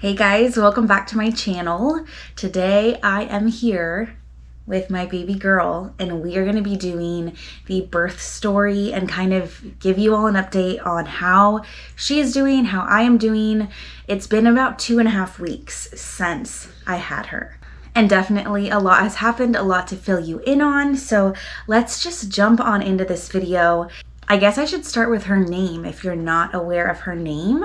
Hey guys, welcome back to my channel. Today I am here with my baby girl and we are going to be doing the birth story and kind of give you all an update on how she is doing, how I am doing. It's been about 2.5 weeks since I had her. And definitely a lot has happened, a lot to fill you in on. So let's just jump on into this video. I guess I should start with her name if you're not aware of her name.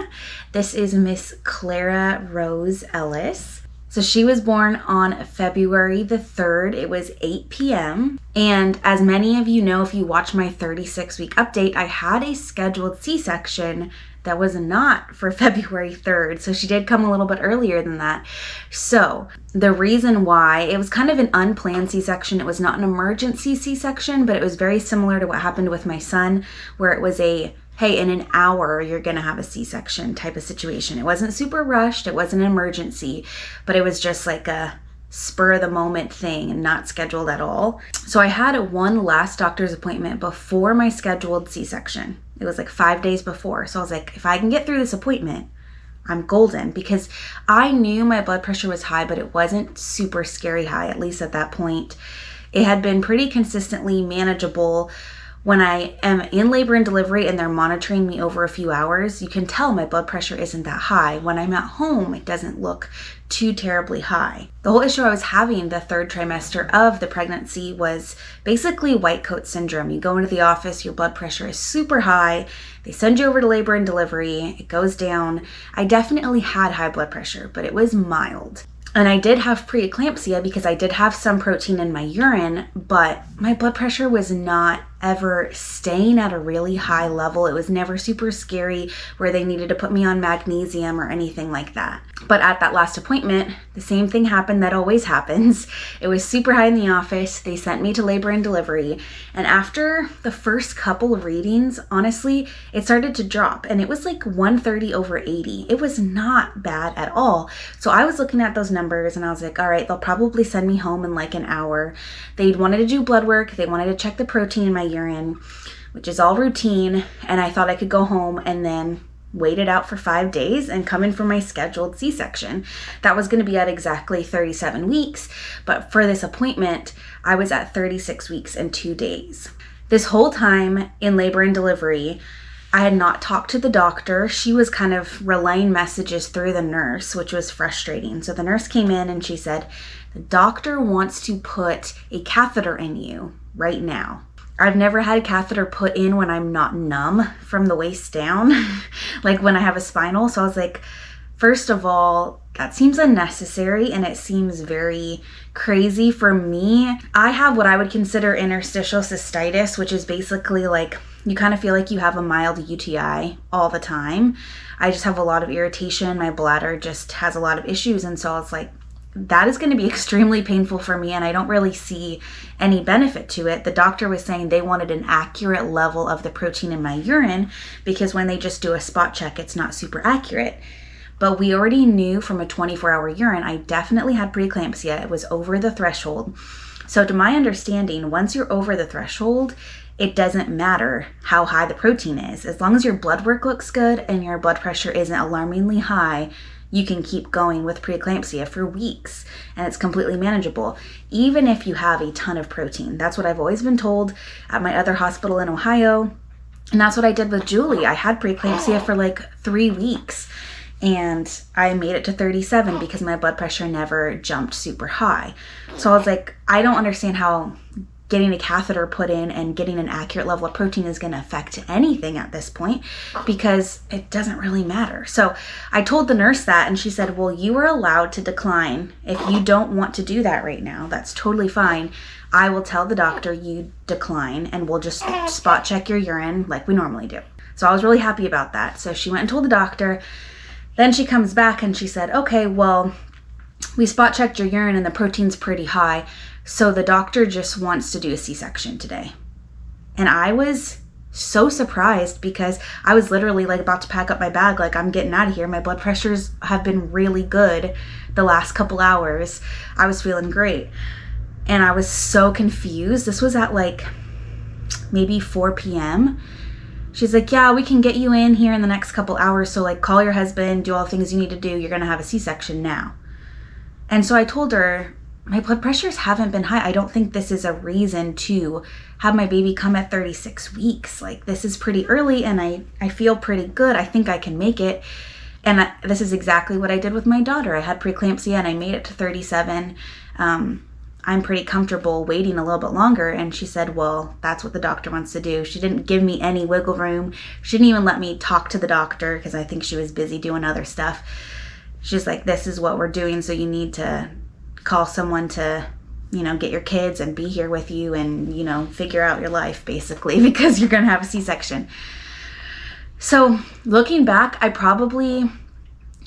This is Miss Clara Rose Ellis. So she was born on February the 3rd. It was 8 p.m. And as many of you know, if you watch my 36-week update, I had a scheduled C-section that was not for February 3rd. So she did come a little bit earlier than that. So the reason why, it was kind of an unplanned C-section. It was not an emergency C-section, but it was very similar to what happened with my son, where it was a, hey, in an hour, you're gonna have a C-section type of situation. It wasn't super rushed, it wasn't an emergency, but it was just like a spur of the moment thing and not scheduled at all. So I had one last doctor's appointment before my scheduled C-section. It was like 5 days before. So I was like, if I can get through this appointment, I'm golden, because I knew my blood pressure was high, but it wasn't super scary high, at least at that point. It had been pretty consistently manageable. When I am in labor and delivery and they're monitoring me over a few hours, you can tell my blood pressure isn't that high. When I'm at home, it doesn't look too terribly high. The whole issue I was having the 3rd trimester of the pregnancy was basically white coat syndrome. You go into the office, your blood pressure is super high. They send you over to labor and delivery. It goes down. I definitely had high blood pressure, but it was mild. And I did have preeclampsia because I did have some protein in my urine, but my blood pressure was not ever staying at a really high level. It was never super scary where they needed to put me on magnesium or anything like that. But at that last appointment, the same thing happened that always happens. It was super high in the office. They sent me to labor and delivery. And after the first couple of readings, honestly, it started to drop. And it was like 130/80. It was not bad at all. So I was looking at those numbers and I was like, all right, they'll probably send me home in like an hour. They wanted to do blood work. They wanted to check the protein in my urine, which is all routine. And I thought I could go home and then wait it out for 5 days and come in for my scheduled C-section. That was going to be at exactly 37 weeks. But for this appointment, I was at 36 weeks and 2 days. This whole time in labor and delivery, I had not talked to the doctor. She was kind of relaying messages through the nurse, which was frustrating. So the nurse came in and she said, the doctor wants to put a catheter in you right now. I've never had a catheter put in when I'm not numb from the waist down, like when I have a spinal. So I was like, first of all, that seems unnecessary and it seems very crazy for me. I have what I would consider interstitial cystitis, which is basically like you kind of feel like you have a mild UTI all the time. I just have a lot of irritation. My bladder just has a lot of issues. And so it's like, that is going to be extremely painful for me and I don't really see any benefit to it. The doctor was saying they wanted an accurate level of the protein in my urine because when they just do a spot check, it's not super accurate. But we already knew from a 24-hour urine, I definitely had preeclampsia. It was over the threshold. So to my understanding, once you're over the threshold, it doesn't matter how high the protein is. As long as your blood work looks good and your blood pressure isn't alarmingly high, you can keep going with preeclampsia for weeks and it's completely manageable, even if you have a ton of protein. That's what I've always been told at my other hospital in Ohio. And that's what I did with Julie. I had preeclampsia for like 3 weeks and I made it to 37 because my blood pressure never jumped super high. So I was like, I don't understand how getting a catheter put in and getting an accurate level of protein is going to affect anything at this point because it doesn't really matter. So I told the nurse that and she said, well, you are allowed to decline. If you don't want to do that right now, that's totally fine. I will tell the doctor you decline and we'll just spot check your urine like we normally do. So I was really happy about that. So she went and told the doctor. Then she comes back and she said, okay, well, we spot checked your urine and the protein's pretty high. So the doctor just wants to do a C-section today. And I was so surprised because I was literally like about to pack up my bag, like I'm getting out of here. My blood pressures have been really good the last couple hours. I was feeling great. And I was so confused. This was at like maybe 4 p.m. she's like, yeah, we can get you in here in the next couple hours. So like call your husband, do all the things you need to do. You're going to have a C-section now. And so I told her, my blood pressures haven't been high. I don't think this is a reason to have my baby come at 36 weeks. Like this is pretty early and I feel pretty good. I think I can make it. And this is exactly what I did with my daughter. I had preeclampsia and I made it to 37. I'm pretty comfortable waiting a little bit longer. And she said, well, that's what the doctor wants to do. She didn't give me any wiggle room. She didn't even let me talk to the doctor because I think she was busy doing other stuff. She's like, this is what we're doing. So you need to call someone to, get your kids and be here with you and, figure out your life basically because you're going to have a C-section. So looking back, I probably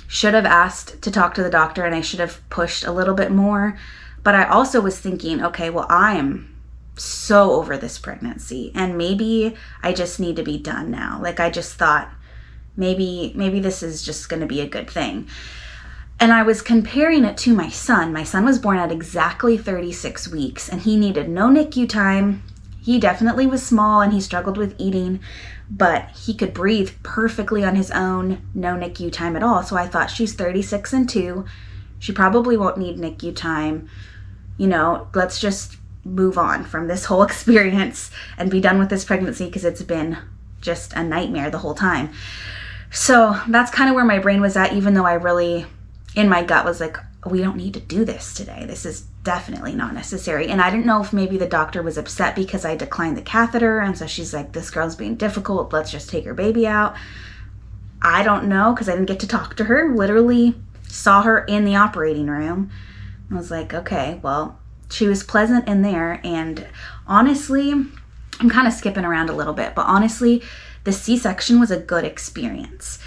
should have asked to talk to the doctor and I should have pushed a little bit more. But I also was thinking, okay, well, I am so over this pregnancy and maybe I just need to be done now. Like I just thought maybe this is just going to be a good thing. And I was comparing it to my son. My son was born at exactly 36 weeks and he needed no NICU time. He definitely was small and he struggled with eating, but he could breathe perfectly on his own, no NICU time at all. So I thought she's 36 and 2. She probably won't need NICU time. Let's just move on from this whole experience and be done with this pregnancy because it's been just a nightmare the whole time. So that's kind of where my brain was at, even though I really, in my gut, was like, we don't need to do this today. This is definitely not necessary. And I didn't know if maybe the doctor was upset because I declined the catheter. And so she's like, this girl's being difficult. Let's just take her baby out. I don't know because I didn't get to talk to her. Literally saw her in the operating room. I was like, okay, well, she was pleasant in there. And honestly, I'm kind of skipping around a little bit, but honestly, the C-section was a good experience.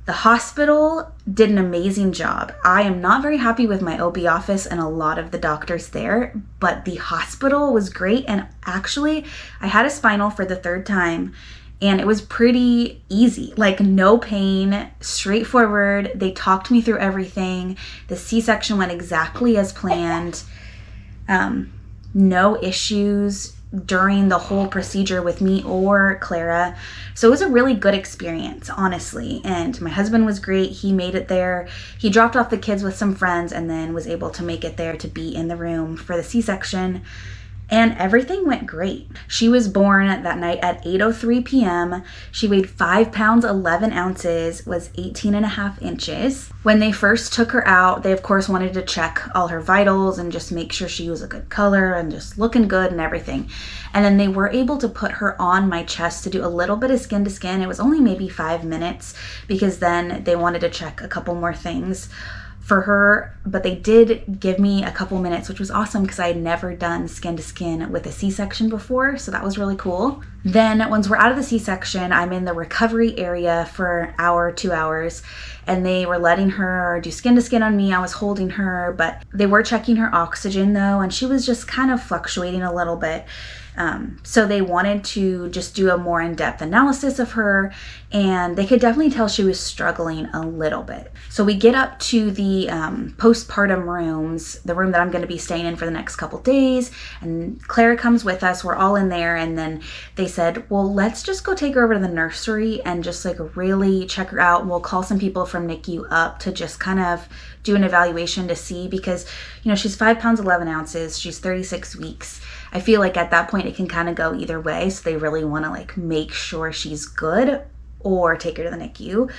The hospital did an amazing job. I am not very happy with my OB office and a lot of the doctors there, but the hospital was great. And actually, I had a spinal for the 3rd time and it was pretty easy, like no pain, straightforward. They talked me through everything. The C-section went exactly as planned. No issues during the whole procedure with me or Clara. So it was a really good experience, honestly. And my husband was great. He made it there. He dropped off the kids with some friends and then was able to make it there to be in the room for the C-section. And everything went great. She was born that night at 8:03 p.m. She weighed 5 pounds, 11 ounces, was 18.5 inches. When they first took her out, they of course wanted to check all her vitals and just make sure she was a good color and just looking good and everything. And then they were able to put her on my chest to do a little bit of skin to skin. It was only maybe 5 minutes because then they wanted to check a couple more things for her, but they did give me a couple minutes, which was awesome because I had never done skin to skin with a C-section before, so that was really cool. Then once we're out of the C-section, I'm in the recovery area for an hour, 2 hours, and they were letting her do skin to skin on me. I was holding her, but they were checking her oxygen though, and she was just kind of fluctuating a little bit. So they wanted to just do a more in-depth analysis of her, and they could definitely tell she was struggling a little bit. So we get up to the postpartum rooms, the room that I'm going to be staying in for the next couple days, and Clara comes with us. We're all in there, and then they said, well, let's just go take her over to the nursery and just like really check her out. We'll call some people from NICU up to just kind of do an evaluation to see, because she's 5 pounds 11 ounces, she's 36 weeks. I feel like at that point it can kind of go either way, so they really want to like make sure she's good or take her to the NICU.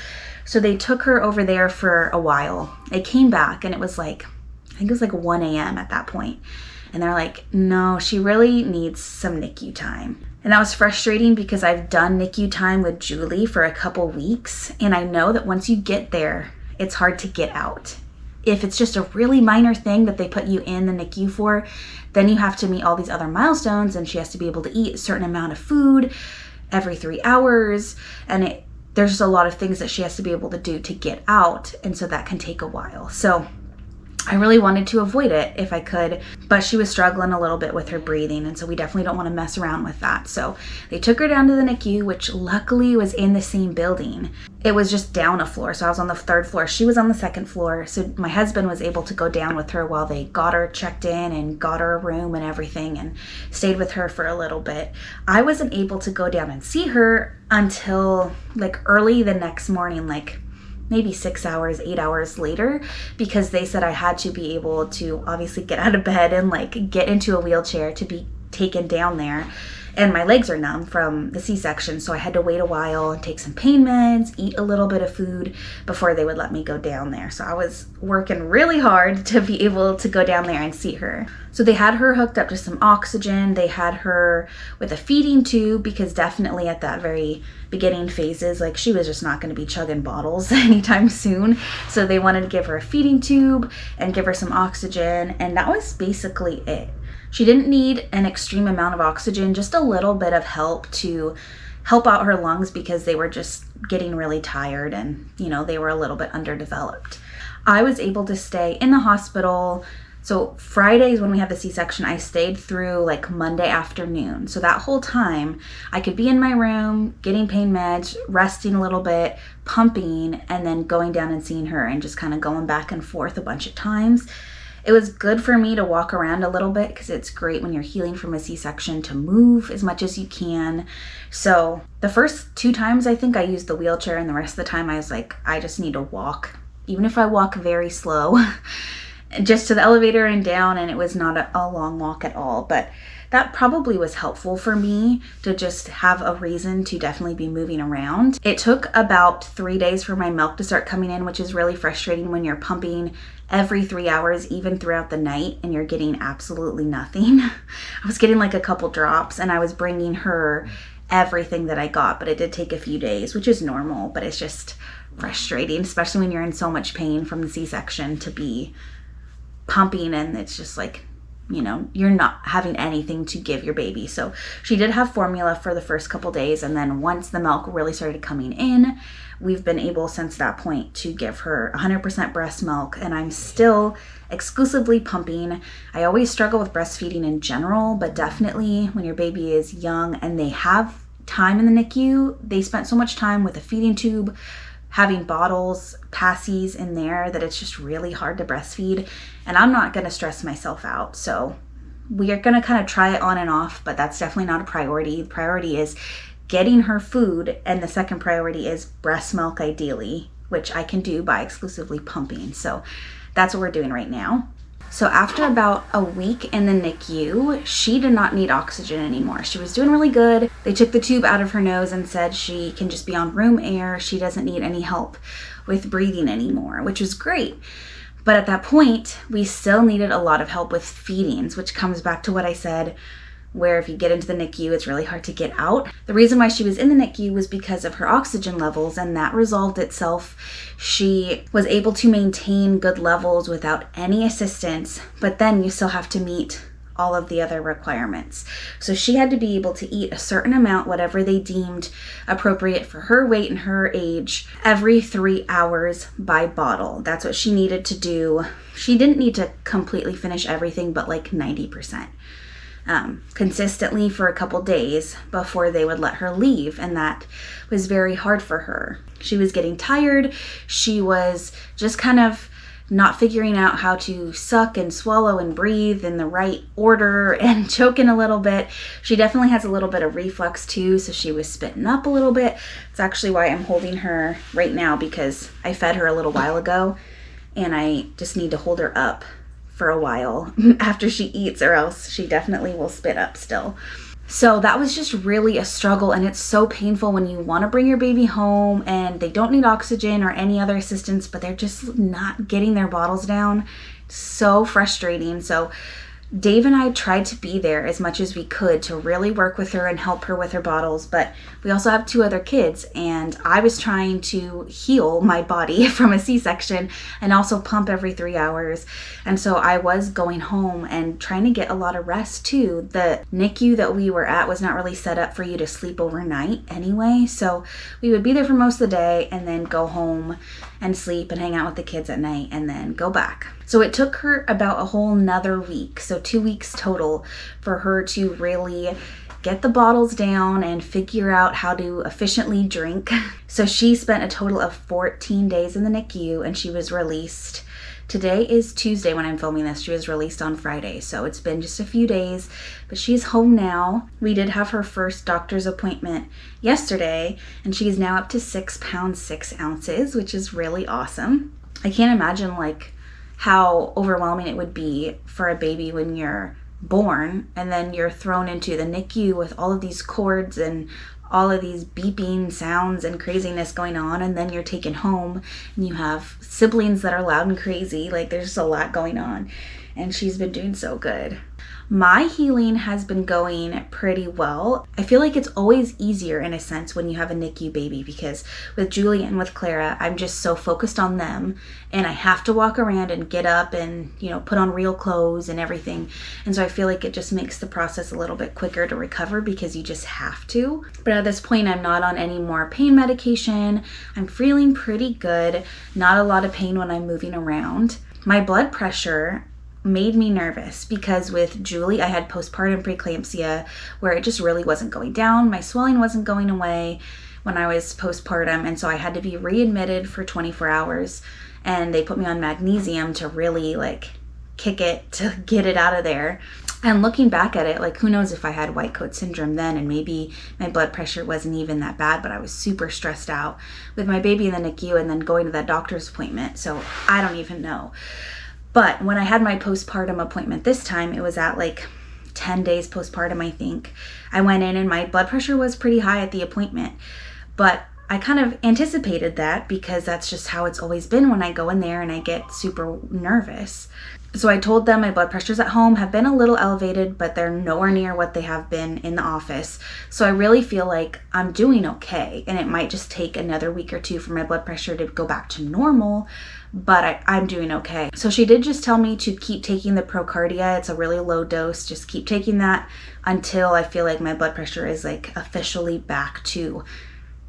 So they took her over there for a while. They came back and it was like, I think it was like 1 a.m. at that point. And they're like, no, she really needs some NICU time. And that was frustrating because I've done NICU time with Julie for a couple weeks. And I know that once you get there, it's hard to get out. If it's just a really minor thing that they put you in the NICU for, then you have to meet all these other milestones, and she has to be able to eat a certain amount of food every 3 hours. And there's just a lot of things that she has to be able to do to get out. And so that can take a while. So I really wanted to avoid it if I could, but she was struggling a little bit with her breathing, and so we definitely don't want to mess around with that. So they took her down to the NICU, which luckily was in the same building. It was just down a floor, so I was on the 3rd floor. She was on the 2nd floor, so my husband was able to go down with her while they got her checked in and got her a room and everything, and stayed with her for a little bit. I wasn't able to go down and see her until like early the next morning, like maybe 6 hours, 8 hours later, because they said I had to be able to obviously get out of bed and like get into a wheelchair to be taken down there. And my legs are numb from the C-section, so I had to wait a while and take some pain meds, eat a little bit of food before they would let me go down there. So I was working really hard to be able to go down there and see her. So they had her hooked up to some oxygen. They had her with a feeding tube, because definitely at that very beginning phases, like she was just not going to be chugging bottles anytime soon. So they wanted to give her a feeding tube and give her some oxygen, and that was basically it. She didn't need an extreme amount of oxygen, just a little bit of help to help out her lungs, because they were just getting really tired and, you know, they were a little bit underdeveloped. I was able to stay in the hospital. So Fridays when we had the C-section, I stayed through like Monday afternoon. So that whole time I could be in my room, getting pain meds, resting a little bit, pumping, and then going down and seeing her and just kind of going back and forth a bunch of times. It was good for me to walk around a little bit, because it's great when you're healing from a C-section to move as much as you can. So the first 2 times I think I used the wheelchair, and the rest of the time I was like, I just need to walk. Even if I walk very slow, just to the elevator and down, and it was not a long walk at all. But that probably was helpful for me to just have a reason to definitely be moving around. It took about 3 days for my milk to start coming in, which is really frustrating when you're pumping every 3 hours, even throughout the night, and you're getting absolutely nothing. I was getting like a couple drops, and I was bringing her everything that I got, but it did take a few days, which is normal, but it's just frustrating, especially when you're in so much pain from the C-section, to be pumping and it's just like, you know, you're not having anything to give your baby. So she did have formula for the first couple days, and then once the milk really started coming in, we've been able since that point to give her 100% breast milk, and I'm still exclusively pumping. I always struggle with breastfeeding in general, but definitely when your baby is young and they have time in the NICU, they spent so much time with a feeding tube, having bottles, passies in there, that it's just really hard to breastfeed, and I'm not going to stress myself out. So we are going to kind of try it on and off, but that's definitely not a priority. The priority is getting her food, and the second priority is breast milk ideally, which I can do by exclusively pumping. So that's what we're doing right now. So after about a week in the NICU, she did not need oxygen anymore. She was doing really good. They took the tube out of her nose and said she can just be on room air. She doesn't need any help with breathing anymore, which was great. But at that point, we still needed a lot of help with feedings, which comes back to what I said, where if you get into the NICU, it's really hard to get out. The reason why she was in the NICU was because of her oxygen levels, and that resolved itself. She was able to maintain good levels without any assistance, but then you still have to meet all of the other requirements. So she had to be able to eat a certain amount, whatever they deemed appropriate for her weight and her age, every 3 hours by bottle. That's what she needed to do. She didn't need to completely finish everything, but like 90%. Consistently for a couple days before they would let her leave, and that was very hard for her. She was getting tired. She was just kind of not figuring out how to suck and swallow and breathe in the right order, and choking a little bit. She definitely has a little bit of reflux too, so she was spitting up a little bit. It's actually why I'm holding her right now, because I fed her a little while ago and I just need to hold her up for a while after she eats, or else she definitely will spit up still. So that was just really a struggle, and it's so painful when you want to bring your baby home and they don't need oxygen or any other assistance, but they're just not getting their bottles down. So frustrating. So Dave and I tried to be there as much as we could to really work with her and help her with her bottles, but we also have 2 other kids, and I was trying to heal my body from a C-section and also pump every 3 hours. And so I was going home and trying to get a lot of rest too. The NICU that we were at was not really set up for you to sleep overnight anyway, so we would be there for most of the day and then go home and sleep and hang out with the kids at night and then go back. So it took her about a whole nother week, so 2 weeks total, for her to really get the bottles down and figure out how to efficiently drink. So she spent a total of 14 days in the NICU and she was released. Today is Tuesday when I'm filming this. She was released on Friday, so it's been just a few days, but she's home now. We did have her first doctor's appointment yesterday, and she's now up to 6 pounds 6 ounces, which is really awesome. I can't imagine like how overwhelming it would be for a baby when you're born and then you're thrown into the NICU with all of these cords and all of these beeping sounds and craziness going on, and then you're taken home and you have siblings that are loud and crazy. Like, there's just a lot going on, and she's been doing so good. My healing has been going pretty well. I feel like it's always easier in a sense when you have a NICU baby, because with Julie and with Clara, I'm just so focused on them and I have to walk around and get up and, you know, put on real clothes and everything. And so I feel like it just makes the process a little bit quicker to recover because you just have to. But at this point, I'm not on any more pain medication. I'm feeling pretty good. Not a lot of pain when I'm moving around. My blood pressure made me nervous because with Julie, I had postpartum preeclampsia where it just really wasn't going down. My swelling wasn't going away when I was postpartum, and so I had to be readmitted for 24 hours, and they put me on magnesium to really like kick it, to get it out of there. And looking back at it, like, who knows if I had white coat syndrome then, and maybe my blood pressure wasn't even that bad, but I was super stressed out with my baby in the NICU and then going to that doctor's appointment, so I don't even know. But when I had my postpartum appointment this time, it was at like 10 days postpartum, I think. I went in and my blood pressure was pretty high at the appointment. But I kind of anticipated that because that's just how it's always been when I go in there and I get super nervous. So I told them my blood pressures at home have been a little elevated, but they're nowhere near what they have been in the office. So I really feel like I'm doing okay, and it might just take another week or two for my blood pressure to go back to normal, but I'm doing okay. So she did just tell me to keep taking the Procardia. It's a really low dose. Just keep taking that until I feel like my blood pressure is like officially back to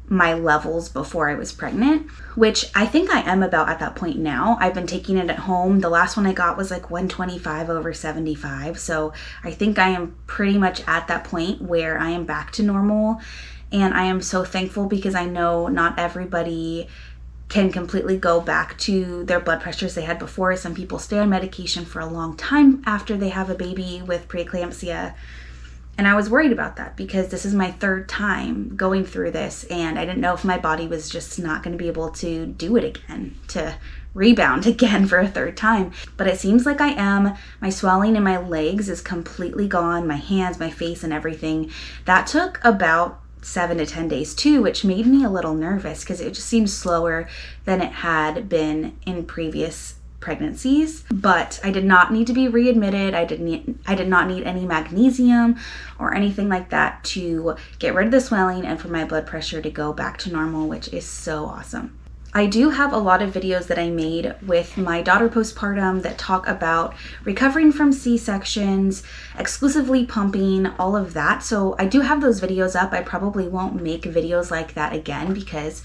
my levels before I was pregnant, which I think I am about at that point now. I've been taking it at home. The last one I got was like 125/75. So I think I am pretty much at that point where I am back to normal. And I am so thankful because I know not everybody can completely go back to their blood pressures they had before. Some people stay on medication for a long time after they have a baby with preeclampsia. And I was worried about that because this is my third time going through this, and I didn't know if my body was just not going to be able to do it again, to rebound again for a third time. But it seems like I am. My swelling in my legs is completely gone, my hands, my face, and everything. That took about 7 to 10 days too, which made me a little nervous because it just seems slower than it had been in previous pregnancies. But I did not need to be readmitted. I did not need any magnesium or anything like that to get rid of the swelling and for my blood pressure to go back to normal, which is so awesome. I do have a lot of videos that I made with my daughter postpartum that talk about recovering from C-sections, exclusively pumping, all of that. So I do have those videos up. I probably won't make videos like that again because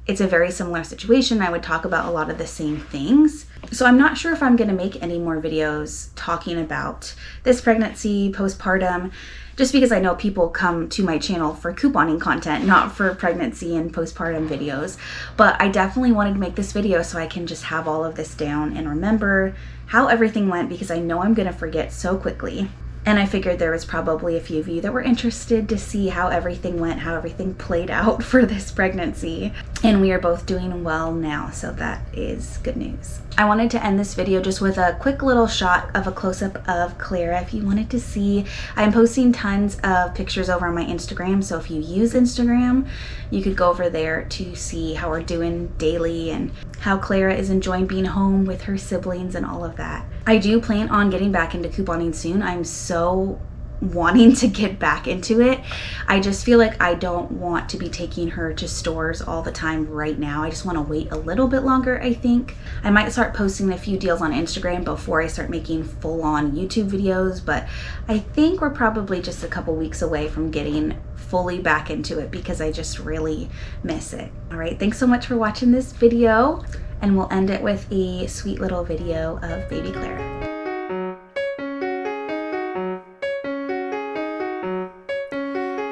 it's a very similar situation. I would talk about a lot of the same things. So I'm not sure if I'm going to make any more videos talking about this pregnancy, postpartum, just because I know people come to my channel for couponing content, not for pregnancy and postpartum videos. But I definitely wanted to make this video so I can just have all of this down and remember how everything went, because I know I'm going to forget so quickly. And I figured there was probably a few of you that were interested to see how everything went, how everything played out for this pregnancy. And we are both doing well now, so that is good news. I wanted to end this video just with a quick little shot of a close-up of Clara if you wanted to see. I'm posting tons of pictures over on my Instagram, so if you use Instagram, you could go over there to see how we're doing daily and how Clara is enjoying being home with her siblings and all of that. I do plan on getting back into couponing soon. I'm so wanting to get back into it. I just feel like I don't want to be taking her to stores all the time right now. I just want to wait a little bit longer, I think. I might start posting a few deals on Instagram before I start making full-on YouTube videos, but I think we're probably just a couple weeks away from getting fully back into it because I just really miss it. All right, thanks so much for watching this video. and we'll end it with a sweet little video of baby Claire.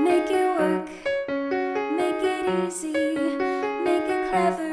Make it work, make it easy, make it clever.